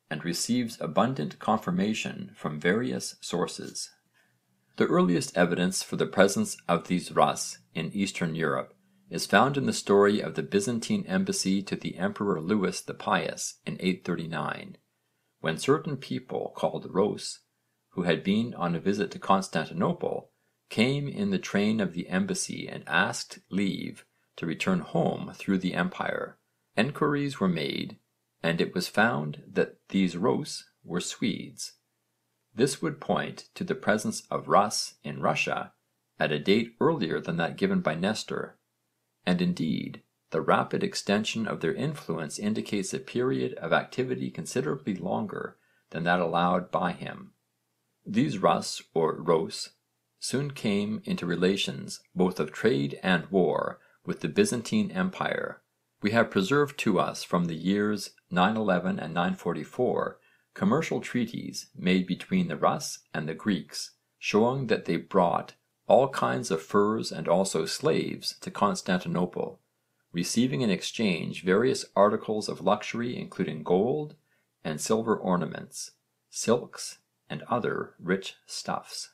and receives abundant confirmation from various sources. The earliest evidence for the presence of these Rus in Eastern Europe is found in the story of the Byzantine embassy to the Emperor Lewis the Pious in 839, when certain people called Rus, who had been on a visit to Constantinople, came in the train of the embassy and asked leave to return home through the empire. Enquiries were made and it was found that these Rus were Swedes. This would point to the presence of Rus in Russia at a date earlier than that given by Nestor, and indeed the rapid extension of their influence indicates a period of activity considerably longer than that allowed by him. These Rus or Rus soon came into relations both of trade and war with the Byzantine Empire. We have preserved to us from the years 911 and 944 commercial treaties made between the Rus and the Greeks, showing that they brought all kinds of furs and also slaves to Constantinople, receiving in exchange various articles of luxury including gold and silver ornaments, silks and other rich stuffs.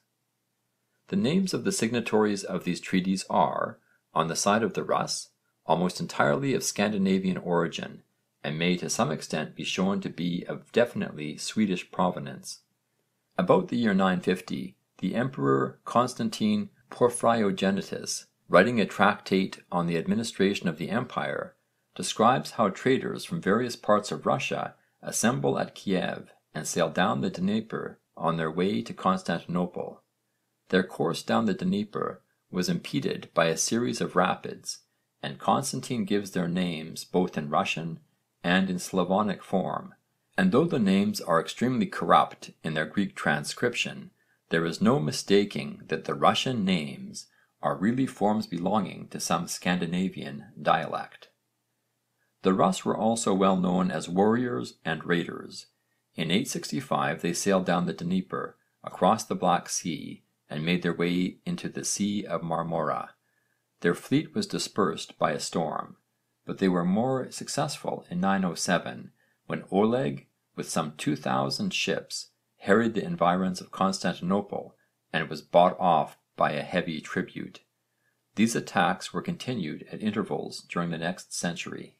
The names of the signatories of these treaties are, on the side of the Rus, almost entirely of Scandinavian origin and may to some extent be shown to be of definitely Swedish provenance. About the year 950 the Emperor Constantine Porphyrogenitus, writing a tractate on the administration of the empire, describes how traders from various parts of Russia assemble at Kiev and sail down the Dnieper on their way to Constantinople. Their course down the Dnieper was impeded by a series of rapids, and Constantine gives their names both in Russian and in Slavonic form, and though the names are extremely corrupt in their Greek transcription, there is no mistaking that the Russian names are really forms belonging to some Scandinavian dialect. The Rus were also well known as warriors and raiders. In 865 they sailed down the Dnieper, across the Black Sea and made their way into the Sea of Marmora. Their fleet was dispersed by a storm, but they were more successful in 907 when Oleg with some 2,000 ships harried the environs of Constantinople and was bought off by a heavy tribute. These attacks were continued at intervals during the next century.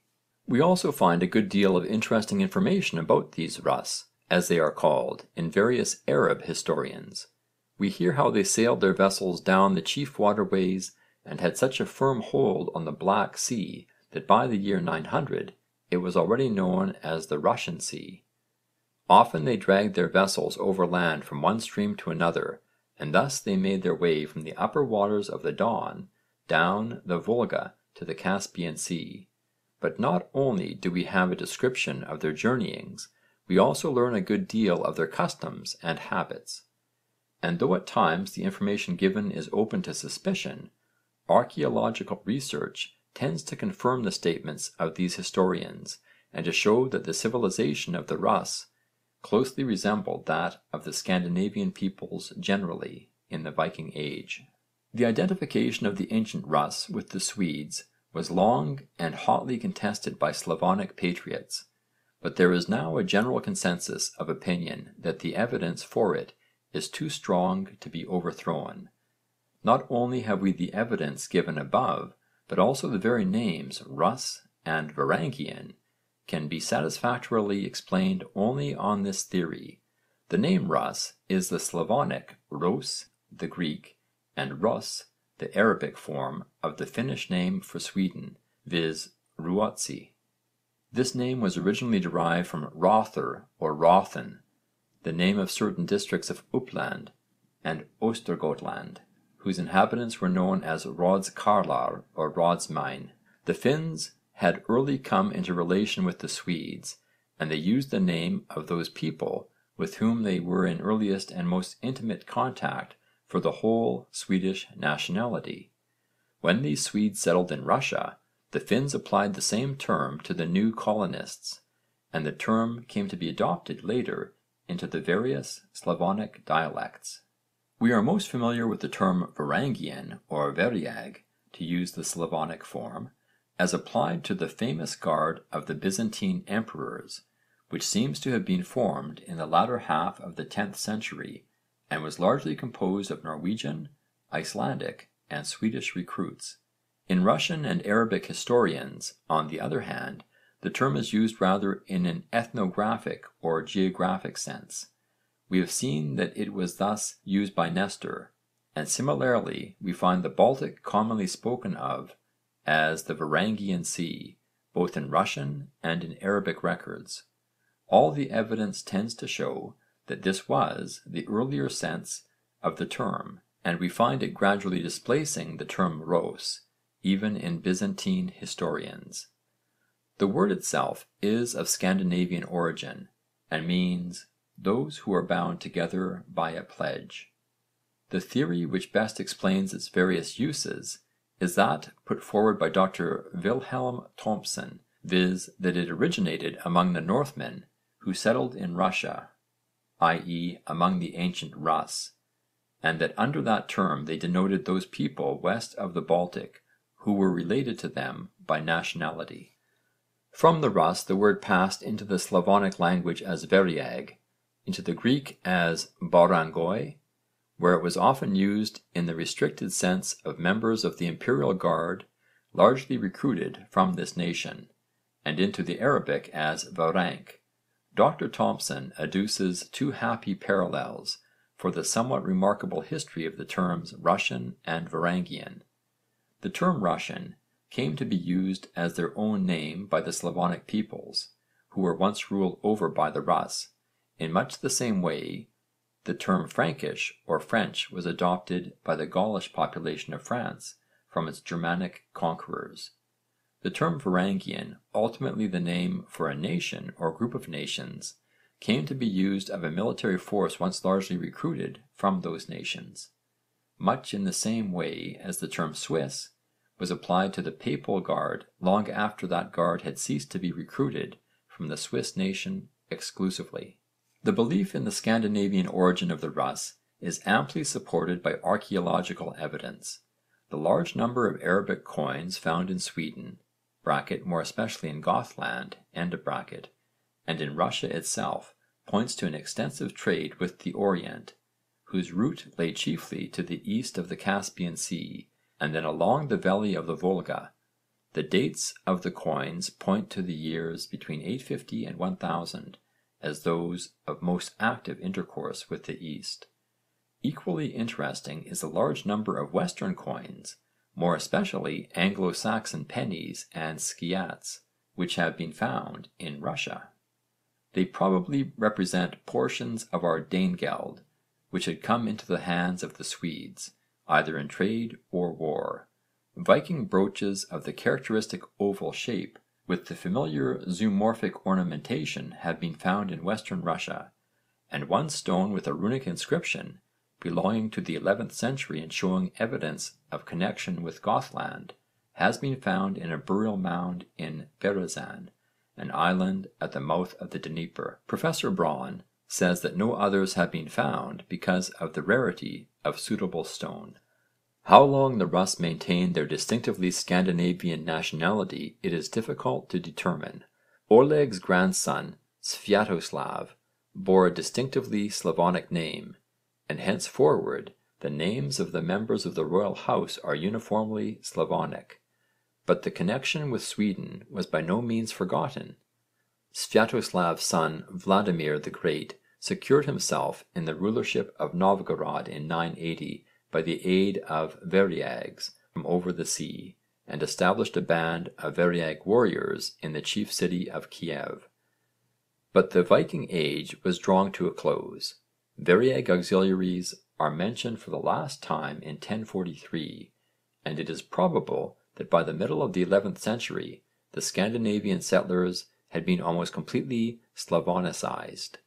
We also find a good deal of interesting information about these Rus, as they are called, in various Arab historians. We hear how they sailed their vessels down the chief waterways and had such a firm hold on the Black Sea that by the year 900 it was already known as the Russian Sea. Often they dragged their vessels overland from one stream to another, and thus they made their way from the upper waters of the Don down the Volga to the Caspian Sea. But not only do we have a description of their journeyings, we also learn a good deal of their customs and habits. And though at times the information given is open to suspicion, archaeological research tends to confirm the statements of these historians and to show that the civilisation of the Rus closely resembled that of the Scandinavian peoples generally in the Viking Age. The identification of the ancient Rus with the Swedes was long and hotly contested by Slavonic patriots, but there is now a general consensus of opinion that the evidence for it is too strong to be overthrown. Not only have we the evidence given above, but also the very names Rus and Varangian can be satisfactorily explained only on this theory. The name Rus is the Slavonic Ros, the Greek, and Rus, the Arabic form of the Finnish name for Sweden, viz. Ruotsi. This name was originally derived from Rother or Rothen, the name of certain districts of Uppland and Östergötland, whose inhabitants were known as Rodskarlar or Rodsmine. The Finns had early come into relation with the Swedes, and they used the name of those people with whom they were in earliest and most intimate contact for the whole Swedish nationality. When these Swedes settled in Russia, the Finns applied the same term to the new colonists, and the term came to be adopted later into the various Slavonic dialects. We are most familiar with the term Varangian or Variag, to use the Slavonic form, as applied to the famous guard of the Byzantine emperors, which seems to have been formed in the latter half of the 10th century and was largely composed of Norwegian, Icelandic and Swedish recruits. In Russian and Arabic historians, on the other hand, the term is used rather in an ethnographic or geographic sense. We have seen that it was thus used by Nestor, and similarly we find the Baltic commonly spoken of as the Varangian Sea, both in Russian and in Arabic records. All the evidence tends to show that this was the earlier sense of the term, and we find it gradually displacing the term Rus, even in Byzantine historians. The word itself is of Scandinavian origin and means those who are bound together by a pledge. The theory which best explains its various uses is that put forward by Dr. Wilhelm Thomsen, viz. That it originated among the Northmen who settled in Russia, i.e. among the ancient Rus, and that under that term they denoted those people west of the Baltic who were related to them by nationality. From the Rus the word passed into the Slavonic language as Variag, into the Greek as barangoi, where it was often used in the restricted sense of members of the imperial guard largely recruited from this nation, and into the Arabic as varank. Dr. Thomsen adduces two happy parallels for the somewhat remarkable history of the terms Russian and Varangian. The term Russian came to be used as their own name by the Slavonic peoples, who were once ruled over by the Rus, in much the same way the term Frankish or French was adopted by the Gaulish population of France from its Germanic conquerors. The term Varangian, ultimately the name for a nation or group of nations, came to be used of a military force once largely recruited from those nations, much in the same way as the term Swiss was applied to the papal guard long after that guard had ceased to be recruited from the Swiss nation exclusively. The belief in the Scandinavian origin of the Rus is amply supported by archaeological evidence. The large number of Arabic coins found in Sweden, more especially in Gothland, and in Russia itself points to an extensive trade with the Orient, whose route lay chiefly to the east of the Caspian Sea and then along the valley of the Volga. The dates of the coins point to the years between 850 and 1000 as those of most active intercourse with the East. Equally interesting is the large number of Western coins, more especially Anglo-Saxon pennies and skyats, which have been found in Russia. They probably represent portions of our Danegeld, which had come into the hands of the Swedes, either in trade or war. Viking brooches of the characteristic oval shape with the familiar zoomorphic ornamentation have been found in Western Russia, and one stone with a runic inscription belonging to the 11th century and showing evidence of connection with Gothland has been found in a burial mound in Berezan, an island at the mouth of the Dnieper. Professor Braun says that no others have been found because of the rarity of suitable stone. How long the Rus maintained their distinctively Scandinavian nationality it is difficult to determine. Oleg's grandson Sviatoslav bore a distinctively Slavonic name, and henceforward the names of the members of the royal house are uniformly Slavonic, but the connection with Sweden was by no means forgotten. Sviatoslav's son Vladimir the Great secured himself in the rulership of Novgorod in 980 by the aid of Variags from over the sea, and established a band of Variag warriors in the chief city of Kiev. But the Viking age was drawing to a close. Variag auxiliaries are mentioned for the last time in 1043, and it is probable that by the middle of the 11th century the Scandinavian settlers had been almost completely Slavonicised.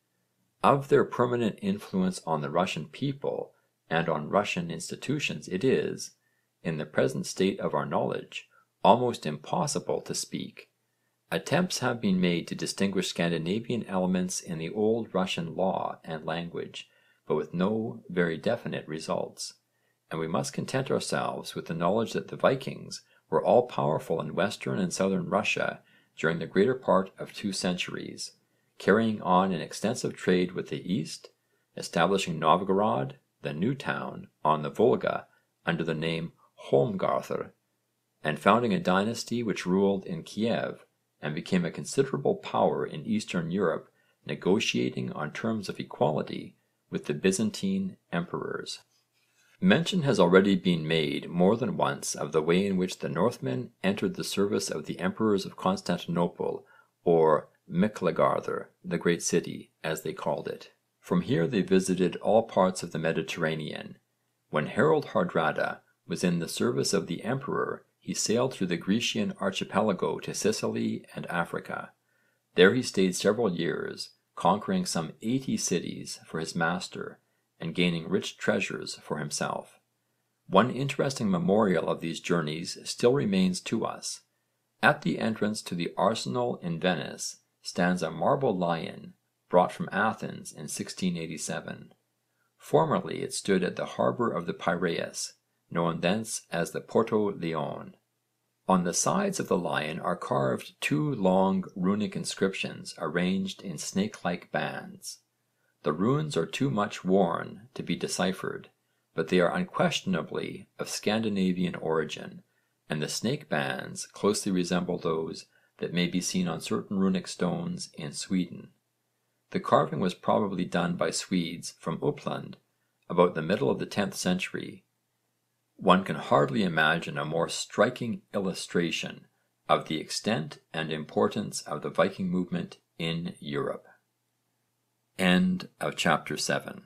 Of their permanent influence on the Russian people and on Russian institutions it is, in the present state of our knowledge, almost impossible to speak. Attempts have been made to distinguish Scandinavian elements in the old Russian law and language, but with no very definite results, and we must content ourselves with the knowledge that the Vikings were all powerful in western and southern Russia during the greater part of 2 centuries, carrying on an extensive trade with the east, establishing Novgorod, the new town, on the Volga under the name Holmgarðr, and founding a dynasty which ruled in Kiev and became a considerable power in Eastern Europe, negotiating on terms of equality with the Byzantine emperors. Mention has already been made more than once of the way in which the Northmen entered the service of the emperors of Constantinople, or Miklagarðr, the great city, as they called it. From here they visited all parts of the Mediterranean. When Harold Hardrada was in the service of the emperor he sailed through the Grecian archipelago to Sicily and Africa. There he stayed several years, conquering some 80 cities for his master and gaining rich treasures for himself. One interesting memorial of these journeys still remains to us. At the entrance to the arsenal in Venice stands a marble lion brought from Athens in 1687. Formerly it stood at the harbour of the Piraeus, known thence as the Porto Leone. On the sides of the lion are carved 2 long runic inscriptions arranged in snake-like bands. The runes are too much worn to be deciphered, but they are unquestionably of Scandinavian origin, and the snake bands closely resemble those that may be seen on certain runic stones in Sweden. The carving was probably done by Swedes from Uppland about the middle of the 10th century. One can hardly imagine a more striking illustration of the extent and importance of the Viking movement in Europe. End of chapter 7.